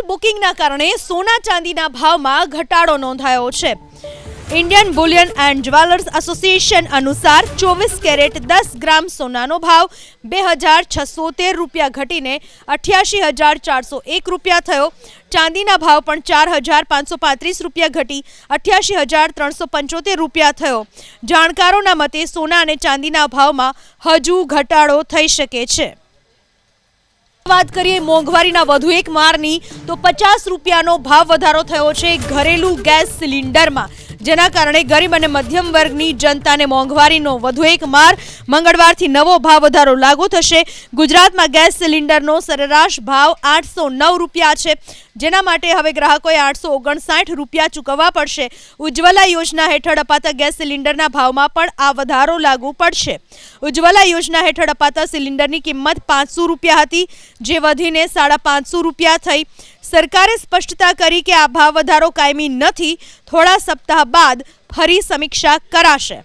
બુકિંગના કારણે સોના ચાંદીના ભાવમાં ઘટાડો નોંધાયો છે। Indian Boolean and jewellers association अनुसार 24 कैरेट 10 ग्राम सोनानो भाव 2613 रुपया घटीने 88,401 रुपया थयो। चांदीना भाव पण 4,535 रुपया घटी 88,375 रुपया थयो। जाणकारोना मते सोना अने चांदीना भावमां हजू घटाडो थई शके छे। बात करिए मोंघवारीना वधु एक मारनी तो 50 रुपयानो भाव वधारो थयो छे घरेलू गैस सिलिंडरमां, जेना कारणे गरीब अने मध्यम वर्गनी जनताने मोंघवारीनो वधु एक मार। मंगळवारथी नवो भाव वधारो लागू थशे। गुजरातमां गैस सिलिंडरनो सरेराश भाव 809 रुपया छे, जेना माटे हवे ग्राहकोए 859 रुपया चूकववा पड़शे। उज्ज्वला योजना हेठळ अपाता गैस सिलिंडरना भावमां पण आ वधारो लागू पड़शे। उज्ज्वला योजना हेठळ अपाता सिलिंडरनी किंमत 500 रुपया हती, जे वधीने 550 रुपया थई। सरकारे स्पष्टता करी के आ भाव वधारो कायमी नथी, थोड़ा सप्ताह बाद फरी समीक्षा कराशे।